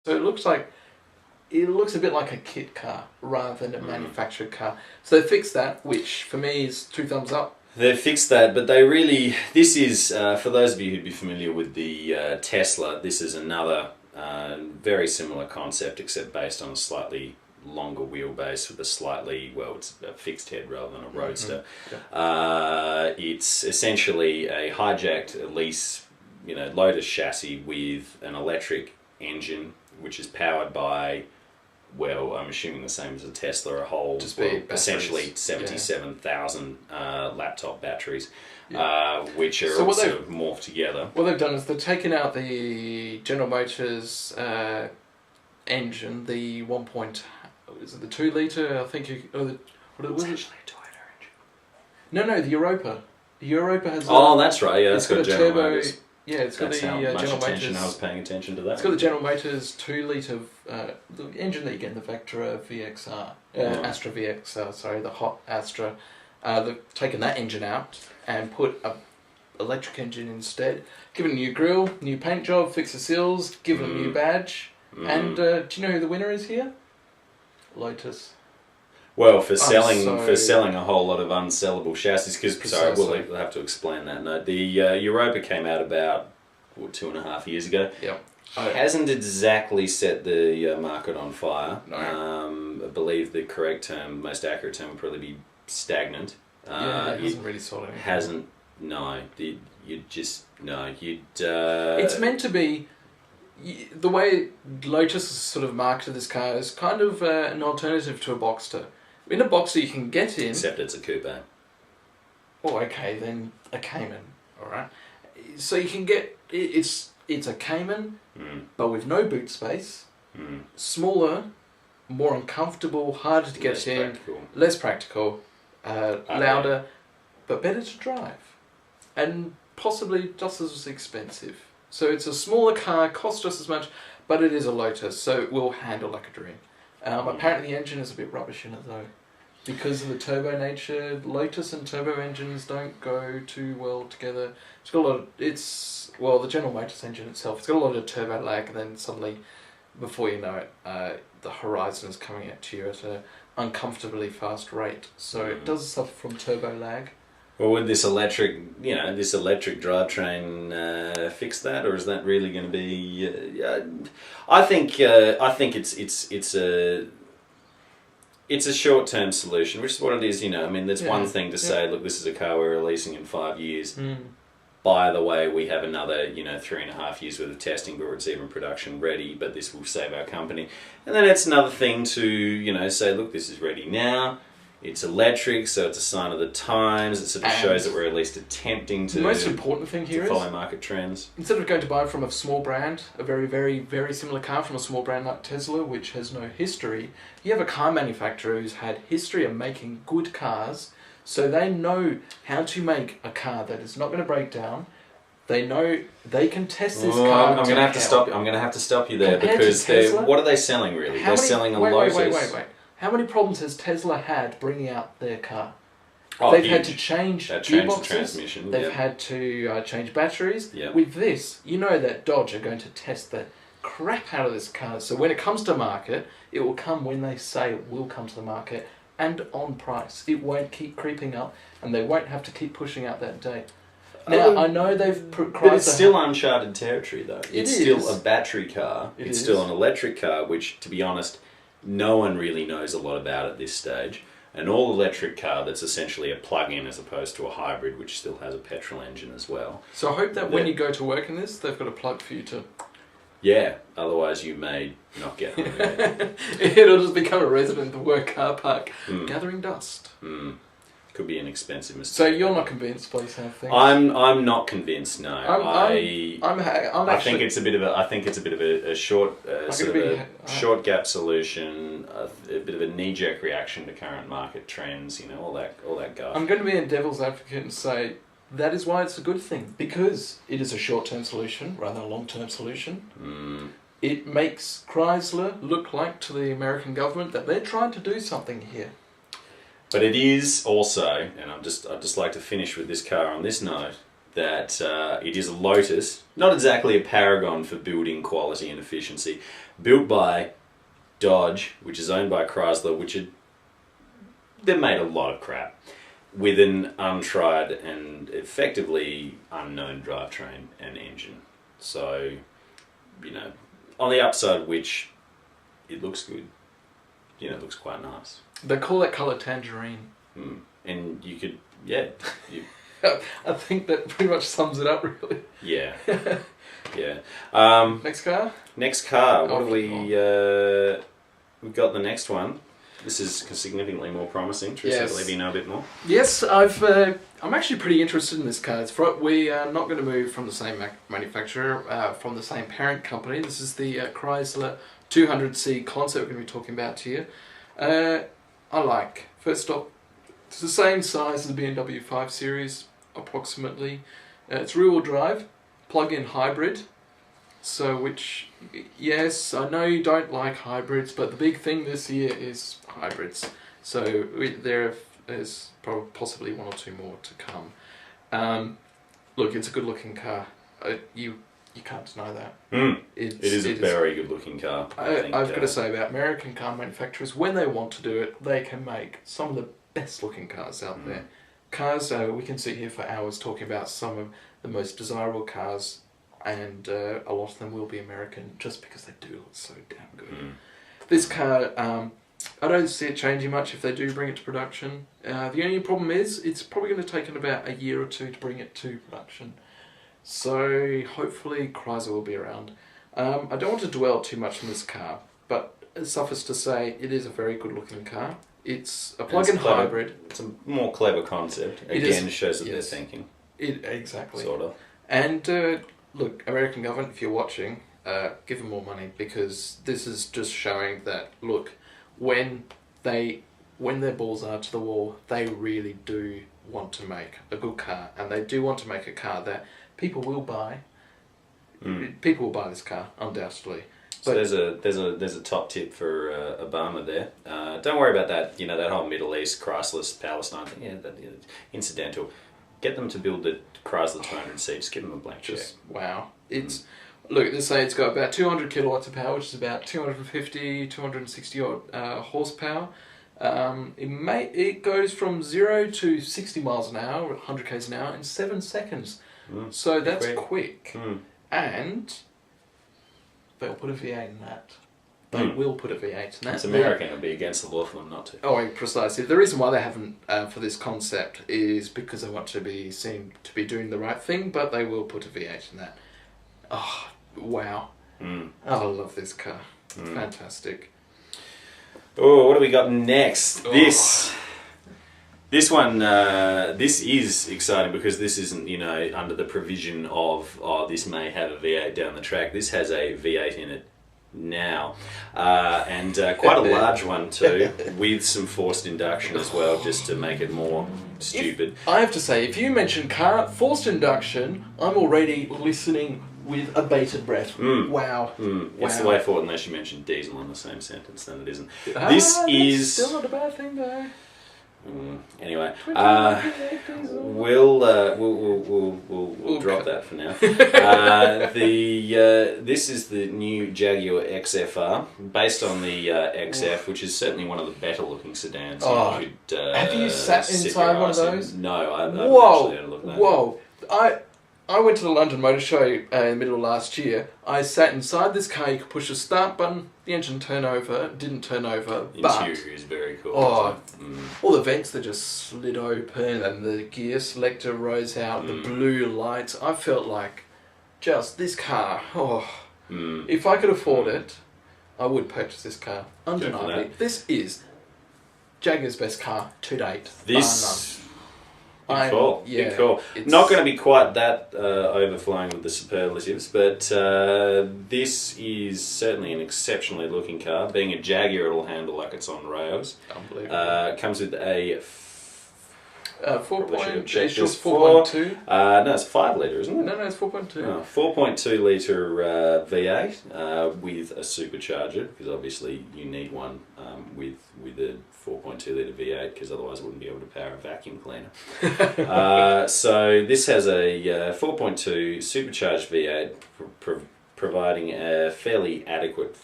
So it looks a bit like a kit car rather than a manufactured car. So they fixed that, which for me is 2 thumbs up. They fixed that, but they really... This is, for those of you who'd be familiar with the Tesla, this is another very similar concept, except based on a slightly longer wheelbase with a slightly, well, it's a fixed head rather than a roadster. It's essentially a hijacked, at least, Lotus chassis with an electric engine, which is powered by, well, I'm assuming the same as a Tesla, essentially 77,000 laptop batteries, which are all sort of morphed together. What they've done is they've taken out the General Motors engine, the 2 litre, I think, what was it? Essentially a Toyota engine. No, the Europa. The Europa has that's right, yeah, it's got a General turbo. Motors. Yeah, it's got That's the how much General attention Motors. I was paying attention to that. It's got the General Motors 2 litre, the engine that you get in the Vectra VXR, Astra VXR, sorry, the hot Astra. They've taken that engine out and put a electric engine instead. Given a new grille, new paint job, fix the seals, given a new badge. And do you know who the winner is here? Lotus. Well, for selling a whole lot of unsellable chassis, because we'll have to explain that. No, the Europa came out about 2.5 years ago. Yep. Hasn't exactly set the market on fire. No. I believe the correct term, most accurate term, would probably be stagnant. It hasn't really sold anything. Hasn't. No, it's meant to be. The way Lotus has sort of marketed this car is kind of an alternative to a Boxster. In a Boxster you can get in... Except it's a coupe. Oh, okay, then a Cayman, alright. So you can get... It's a Cayman, but with no boot space, smaller, more uncomfortable, harder to get in, less practical, louder, but better to drive. And possibly just as expensive. So it's a smaller car, costs just as much, but it is a Lotus, so it will handle like a dream. Apparently the engine is a bit rubbish in it though. Because of the turbo nature, Lotus and turbo engines don't go too well together. It's got a lot of, the General Motors engine itself, it's got a lot of turbo lag, and then suddenly, before you know it, the Horizon is coming at you at an uncomfortably fast rate. So it does suffer from turbo lag. Well, would this electric drivetrain fix that, or is that really going to be? I think it's a short-term solution, which is what it is. There's one thing to say, look, this is a car we're releasing in 5 years. By the way, we have another 3.5 years worth of testing before it's even production ready, but this will save our company. And then it's another thing to say, look, this is ready now. It's electric, so it's a sign of the times. It sort of shows that we're at least attempting to. The most important thing here is follow market trends. Instead of going to buy from a small brand, a very, very, very similar car from a small brand like Tesla, which has no history, you have a car manufacturer who's had history of making good cars, so they know how to make a car that is not going to break down. They know they can test this car. I'm going to have to stop. I'm going to have to stop you there because what are they selling really? They're selling a Lotus. Wait. How many problems has Tesla had bringing out their car? Oh, they've huge. had to change gearboxes. The transmission. They've had to change batteries. Yep. With this, that Dodge are going to test the crap out of this car. So when it comes to market, it will come when they say it will come to the market and on price. It won't keep creeping up, and they won't have to keep pushing out that date. Now, I know they've... But it's still uncharted territory, though. It's still a battery car. It's still an electric car, which, to be honest, no one really knows a lot about at this stage. An all-electric car that's essentially a plug-in as opposed to a hybrid, which still has a petrol engine as well. So I hope that when you go to work in this, they've got a plug for you to... Yeah, otherwise you may not get home again. It'll just become a resident of the work car park, gathering dust. Could be an expensive mistake. So you're not convinced, please, how things? I'm not convinced. No, I think it's a bit of a short short gap solution, a bit of a knee-jerk reaction to current market trends. All that guff. I'm going to be a devil's advocate and say that is why it's a good thing, because it is a short-term solution rather than a long-term solution. It makes Chrysler look like to the American government that they're trying to do something here. But it is also, and I'd just like to finish with this car on this note, that it is a Lotus, not exactly a paragon for building quality and efficiency, built by Dodge, which is owned by Chrysler, they've made a lot of crap with an untried and effectively unknown drivetrain and engine. So, on the upside of which it looks good, it looks quite nice. They call that colour tangerine. And you could, I think that pretty much sums it up, really. Yeah. Yeah. Next car? Next car. What have we... we've got the next one. This is significantly more promising. Tris, I believe you know a bit more. Yes, I'm actually pretty interested in this car. We are not going to move from the same manufacturer, from the same parent company. This is the Chrysler 200C concept we're going to be talking about here. First off, it's the same size as the BMW 5 Series, approximately. It's rear-wheel drive, plug-in hybrid. Yes, I know you don't like hybrids, but the big thing this year is hybrids. So there's probably possibly one or two more to come. Look, it's a good-looking car. You can't deny that. It is a very good-looking car. I've got to say about American car manufacturers, when they want to do it, they can make some of the best-looking cars out there. Cars, we can sit here for hours talking about some of the most desirable cars, and a lot of them will be American just because they do look so damn good. This car, I don't see it changing much if they do bring it to production. The only problem is it's probably going to take about a year or two to bring it to production. So hopefully Chrysler will be around. I don't want to dwell too much on this car, but suffice to say it is a very good looking car. It's a plug-in hybrid. It's a more clever concept. Again, shows that they're thinking. Exactly. Sort of. And look, American government, if you're watching, give them more money, because this is just showing that, look, when their balls are to the wall, they really do want to make a good car, and they do want to make a car that people will buy. People will buy this car, undoubtedly. So there's a top tip for Obama there. Don't worry about that. That whole Middle East, Chrysler, Palestine thing. Yeah, incidental. Get them to build the Chrysler 200C. Just give them a blank check. Wow. Look, they say it's got about 200 kilowatts of power, which is about 250, 260 odd horsepower. It goes from 0 to 60 miles an hour, 100 k's an hour, in 7 seconds. So that's quick. And they'll put a V8 in that. They will put a V8 in that. It's American. It would be against the law for them not to. Oh, precisely. The reason why they haven't for this concept is because they want to be seen to be doing the right thing, but they will put a V8 in that. Oh, wow. Oh, I love this car. It's fantastic. Oh, what do we got next? This one, this is exciting because this isn't, under the provision of, this may have a V8 down the track. This has a V8 in it now, and quite a large one too, with some forced induction as well, just to make it more stupid. I have to say, if you mention car forced induction, I'm already listening with a bated breath. Wow. It's the way forward unless you mention diesel in the same sentence, then it isn't. This is still not a bad thing though. Anyway, we'll drop that for now. This is the new Jaguar XFR, based on the XF, which is certainly one of the better looking sedans. Have you sat inside one of those? No, I've Whoa! actually had a look at that. Whoa! I went to the London Motorshow in the middle of last year. I sat inside this car. You could push the start button. The engine didn't turn over. The interior is very cool. All the vents that just slid open, and the gear selector rose out. The blue lights. I felt like just this car. If I could afford it, I would purchase this car. Undeniably, this is Jaguar's best car to date. Big call. Not going to be quite that overflowing with the superlatives, but this is certainly an exceptionally looking car. Being a Jaguar, it'll handle like it's on rails. Unbelievable. Comes with a 4 should have point. checked It's this just 4.2. No, it's 5 litre, isn't it? No, it's 4.2. 4.2 litre V8 with a supercharger, because obviously you need one with a 4.2 litre V8, because otherwise it wouldn't be able to power a vacuum cleaner. So this has a 4.2 supercharged V8 providing a fairly adequate